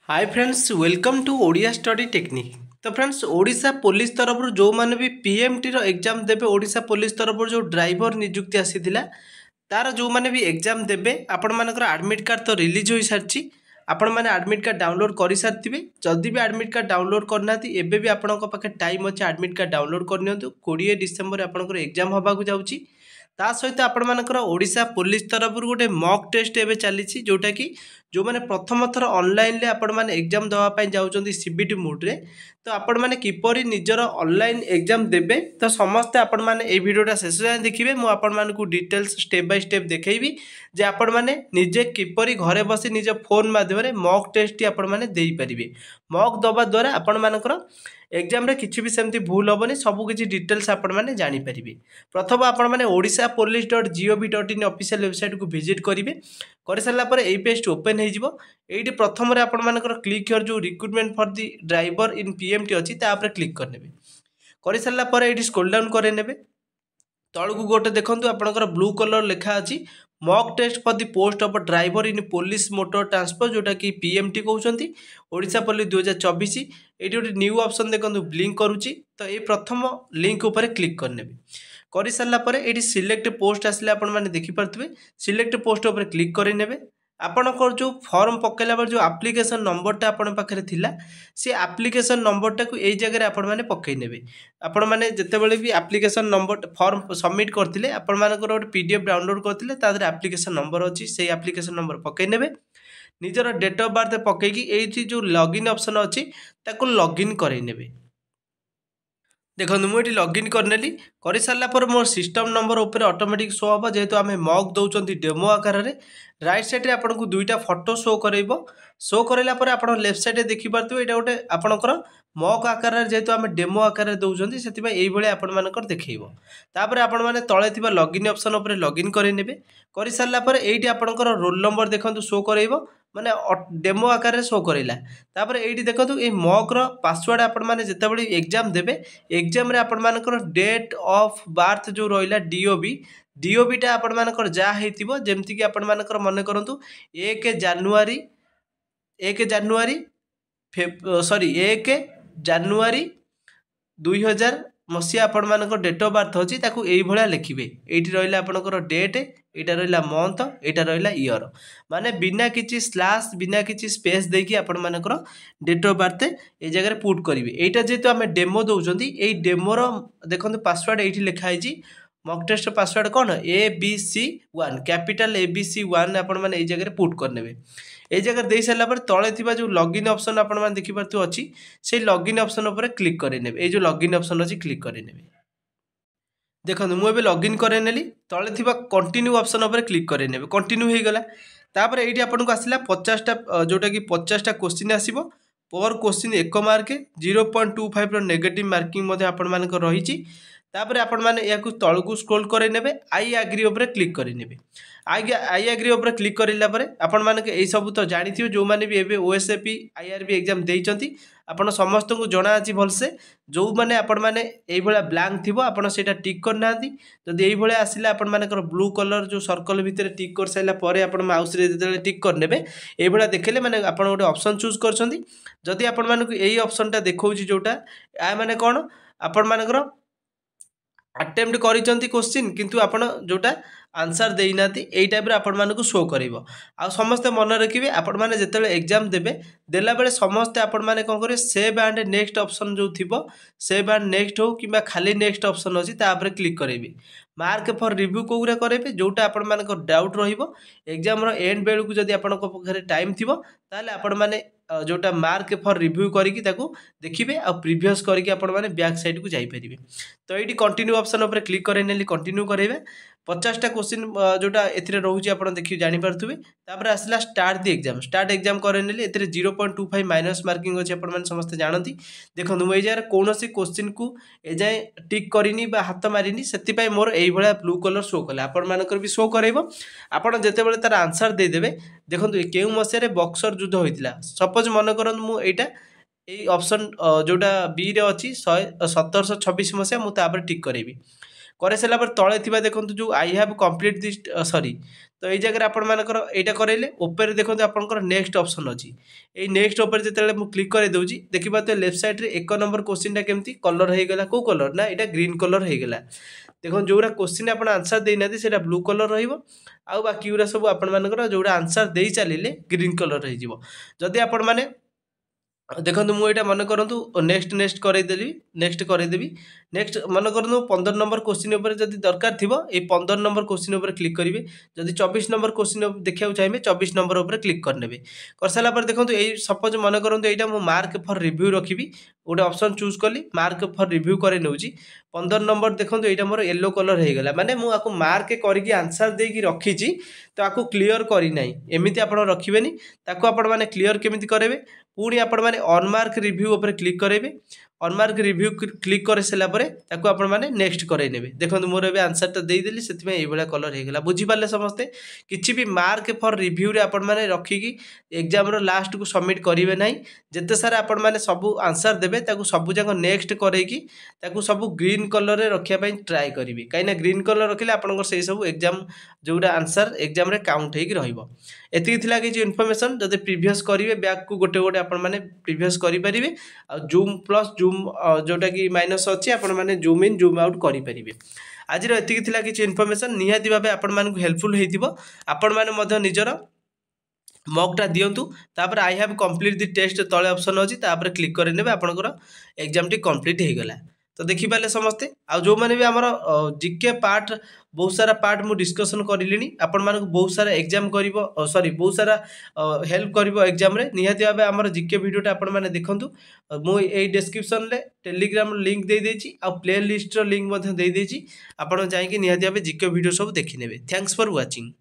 Hi friends welcome to Odia study technique. तो friends Odisha police तरफ जो मैंने भी पीएमटी रो एग्जाम देबे ओडिशा पुलिस तरफ जो ड्राइवर नियुक्ति आसीथिला तार जो मैंने भी एग्जाम देबे आपण मानकर एडमिट कार्ड तो रिलीज हो सारी आपण मैंने एडमिट कार्ड डाउनलोड कर सारी जदि भी एडमिट कार्ड डाउनलोड करना एबे भी आपण पाखे टाइम अच्छे एडमिट कार्ड डाउनलोड करनी 20 डिसेम्बर आपंकर एग्जाम होगा जाऊँगी ता सहित आपर ओडिशा पुलिस तरफ गोटे मॉक टेस्ट एवं चली जोटा कि जो मैंने प्रथम थर ऑनलाइन ले आपण मैंने एग्जाम देवाई जाऊँच सीबीटी मोड रे तो आपण मैंने किपरि निजर ऑनलाइन एग्जाम देबे तो समस्ते आपण मैंने ये वीडियोटा शेष जाए देखिए मुझे आपण मानकु डिटेल्स स्टेप बाय स्टेप देखैबी जे आपण मैंने निजे किपरि घरे बसी निज फोन माध्यम मॉक टेस्ट आपण मैंने दे पारिबे। मॉक दबा द्वारा आपण मानकर एग्जाम रे किछि भी सेमती भूल होबनी सबु किछि डिटेल्स आपण माने जानि परिबे। प्रथम आपण माने odishapolice.gov.in ऑफिशियल वेबसाइट को विजिट करिवे। कर सारा पर एई पेज ओपन हो जिवो। एइटी प्रथम रे आपण मानकर क्लिक हियर जो recruitment for the driver in PMT अछि ता ऊपर क्लिक करनेबे। कर सारा पर एइटी स्क्रॉल डाउन करे नेबे तळकु गोटे देखंतु आपनकर ब्लू कलर लिखा अछि mock test for the post of driver in police motor transport जोटा कि पीएमटी कहउछंती ओडिशा पुलिस 2024। ये गोटे न्यू ऑप्शन देखो ब्लिंक करुच्ची तो ये प्रथम लिंक उपर क्लिक करनेबे। कर सारापर ये सिलेक्ट पोस्ट आसिले आपण मैंने देखिपे सिलेक्ट पोस्ट उपर क्लिक करेंगे। आपणकर जो फॉर्म पकेला जो एप्लिकेशन नंबरटा आपण पाखे थिला से एप्लिकेशन नंबरटा को यही जगह आपण मैंने पकई नेबे। आपण मैंने जितेबाला भी एप्लिकेशन नंबर फॉर्म सबमिट करते आपण मानकर गोटे पीडीएफ डाउनलोड करते तादर एप्लिकेशन नंबर अच्छी से एप्लिकेशन नंबर पकई नेबे। निजर डेट ऑफ बर्थ पकईकी ये जो लॉगिन ऑप्शन अच्छी ताको लॉगिन करई नेबे। देखो मुझे लॉगिन करनेली कर सारापर मोर सिस्टम नंबर उपर ऑटोमेटिक शो हम जेहेतु आम मॉक दौरान डेमो आकार में राइट साइड आपको दुईटा फोटो शो कर शो कराला आप लेफ्ट साइड देखिपे यहाँ गोटे आपंकर मॉक आकार जेहेतु आम डेमो आकार दौरान से आपंकर देखो तापर आपण मैंने तले थी लॉगिन ऑप्शन उपर लॉगिन करेंगे। कर सारापर ये आपंकर रोल नंबर देखो शो कर माने डेमो आकार शो कराला तापर ये देखो ये मॉक पासवर्ड आपण मैंने जितेबाला एग्जाम देबे एग्जाम रे आपण मानकर डेट ऑफ बर्थ जो रहिला डीओबीटा आपण मानकर जा हेतिबो जेमति कि आपण मानकर मन करंतु 1 जानुआरी 2000 मसीहा आपण मानकर डेट ऑफ बर्थ अछि ताकू एई भलिया लिखिबे। एठी रहिला आपनकर डेट एटा रहिला मंथ एटा रहिला ईयर माने बिना किछि स्लैश बिना किछि स्पेस देकी आपण मानकर डेट ऑफ बर्थ ए जगह पुट करिवे। एटा जेतु आमे डेमो दउजंती एई डेमो रो देखंतु पासवर्ड एठी लिखा हिची मॉक टेस्ट पासवर्ड कौन ABC1 कैपिटल ABC1 आपण माने एई जगह पुट करनेबे। ए जगह दे सारा पर तले थिबा जो लॉगिन ऑप्शन आपण माने देखि परतु अछि से लॉगिन ऑप्शन ऊपर क्लिक करेनेबे। ए जो लॉगिन ऑप्शन अछि क्लिक करेनेबे। देखो मुझे लॉगिन करेनेली तले थिबा कंटिन्यू ऑप्शन ऊपर क्लिक करेनेबे कंटिन्यू हो गला तापर एठी आपनको आसिला 50टा जोटा कि 50टा क्वेश्चन आसीबो पर क्वेश्चन 1 मार्क 0.25 रो नेगेटिव मार्किंग मध्ये आपण मानकर रहिछि। तापर आपण माने याकु तळकु स्क्रॉल करे नेबे आई एग्री ऊपर क्लिक करे नेबे। आई एग्री ऊपर क्लिक करिला परे आपण माने ए सब तो जानिथियो जो माने भी एबे ओएसएपी आईआरबी एग्जाम देइचंती आपण समस्त को जणा अछि भलसे जो माने आपण माने एई भला ब्लैंक थिबो आपण सेटा टिक करनांती जदि एई भला आसिला आपण मानकर ब्लू कलर जो सर्कल भितर टिक कर साइला परे आपण माउस रे जेतेले टिक कर नेबे एई भला देखले माने आपण गोटे ऑप्शन चूज करछंती। जदि आपण मानकु एई ऑप्शनटा देखौची जोटा आ माने कोन आपण मानकर अटेम्प्ट करिसंती क्वेश्चन किंतु आपण जोटा आंसर देइनाती एई टाइप रे आपण मानकु शो करिवो। आ समस्त मन रखिबे आपण माने जेतेले एग्जाम देबे देला बेले समस्त आपण माने कोन करे सेव एंड नेक्स्ट ऑप्शन जो थिबो सेव एंड नेक्स्ट हो किबा खाली नेक्स्ट ऑप्शन अछि ता ऊपर क्लिक करेबे। मार्क फॉर रिव्यू कोगुरा करेबे जोटा आपण मानकर डाउट रहिबो एग्जाम रो एंड बेलु को जदि आपण को पखरे टाइम थिबो ताले आपण माने जोटा मार्क फॉर रिव्यू करिकि ताकू देखिबे आ प्रीवियस करिकि आपण माने बैक साइड को जाई परिबे। तो एटी कंटिन्यू ऑप्शन ऊपर क्लिक करेनेली कंटिन्यू करेबे 50टा क्वेश्चन जोटा एथिरे रहउची आपण देखि जानि परथुबे। तापर आसला स्टार्ट एग्जाम करेनेली एथिरे 0.25 माइनस मार्किंग अछि आपण माने समस्त जानती। देखंतु मु ए जार कोनोसी क्वेश्चन को ए जाय टिक करिनी बा हाथ मारिनी सेति पय मोर एई भला ब्लू कलर शो कला आपण मानकर भी शो करैबो। आपण जेते बेले तार आंसर दे देबे देखंतु केउ मसे रे बक्सर युद्ध होइतिला सपोज मन करन मु एटा ए ऑप्शन जोटा बी रे अछि 1726 मसे मु तापर टिक करेबी। करे सारा पर तले थिबा देखंतु जो आई हैव कंप्लीट दिस सॉरी तो ये जगह आपण मानकर एटा करैले ऊपर देखंतु आपनकर नेक्स्ट ऑप्शन अछि ए नेक्स्ट ऊपर जेतेले मु क्लिक करे दउची देखिबा तो लेफ्ट साइड रे एक नंबर क्वेश्चन टा केमती कलर हे गेला को कलर ना एटा ग्रीन कलर हे गेला देखो जोरा क्वेश्चन आपण आंसर देई नाथि सेटा ब्लू कलर रहिबो आउ बाकी उरा सब आपण मानकर जोड़ा आंसर देई चलिले ग्रीन कलर रहि जिवो जदि आपण माने देखो मुझे मन करूँ नेक्स्ट नेक्स्ट करदेवी नेक्स्ट मन करूँ 15 नंबर क्वेश्चन जब दरकार थी ये 15 नंबर क्वेश्चन क्लिक करेंगे जदि 24 नंबर क्वेश्चन देखा चाहिए 24 नंबर क्लिक करने कर सारा देखो ये सपोज मन करूँ यहाँ मुझे मार्क फॉर रिव्यू रखी गोटे ऑप्शन चूज कली मार्क फॉर रिव्यू करे नौ 15 नंबर देखो यहाँ मोर येलो कलर हो गला माने मुझे मार्क करके आंसर देकी रखी तो आपको क्लीयर करना एमती आप रखिए ताको आपण मैंने क्लीयर केमी करेंगे पुणी आपण मैंने अनमार्क रिव्यू उपर क्लिक करेंगे अनमार्क रिव्यू क्लिक कर सारापर ताको आपण मैंने नेक्स्ट करे देखो मोर ए आंसरटा देदेली से भाया कलर होगा बुझीपारे समस्ते किसी भी मार्क फॉर रिव्यू रे आपण मैंने रखिकी एग्जाम लास्ट को सबमिट करेंगे ना जिते सारा आपण मैंने सब आंसर देवे सब जाक नेक्स्ट करके सब ग्रीन कलर रे रखापी ट्राए करेंगे कहीं ग्रीन कलर रखिले आपंकर से सब एग्जाम जोड़ा आंसर एग्जाम रे काउंट हो एति किसी इनफॉरमेशन जब प्रीवियस करेंगे बैक को गोटे गोटे आपण मैंने प्रीवियस करेंगे जूम प्लस जूम जोटा कि माइनस अच्छी आपण मैंने जूम इन जूम आउट करेंगे आज एति किसी इनफॉरमेशन निहाती भाव आपण मानक हेल्पफुल होइथिबो आपण माने मध्य निजर मॉकटा दिंतु तापर I have complete the test तले ऑप्शन अच्छी तापर क्लिक करेंगे आपंकर एग्जाम टी कंप्लीट हो गला तो देखिपारे समस्ते आ जो मैंने भी आमर जीके पार्ट बहुत सारा पार्ट मु डिस्कसन करलिनी आपण मानक बहुत सारा एग्जाम करिवो सॉरी बहुत सारा हेल्प करिवो एग्जाम रे निहाती भाबे आमर जीके वीडियोटा आपण माने देखंतु मु ए डिस्क्रिप्शन रे टेलीग्राम लिंक दे देछि आ प्ले लिस्ट रो लिंक मध्ये दे देछि आपण जाई कि निहाती भाबे जीके वीडियो सब देखि नेबे थैंक्स फॉर वाचिंग।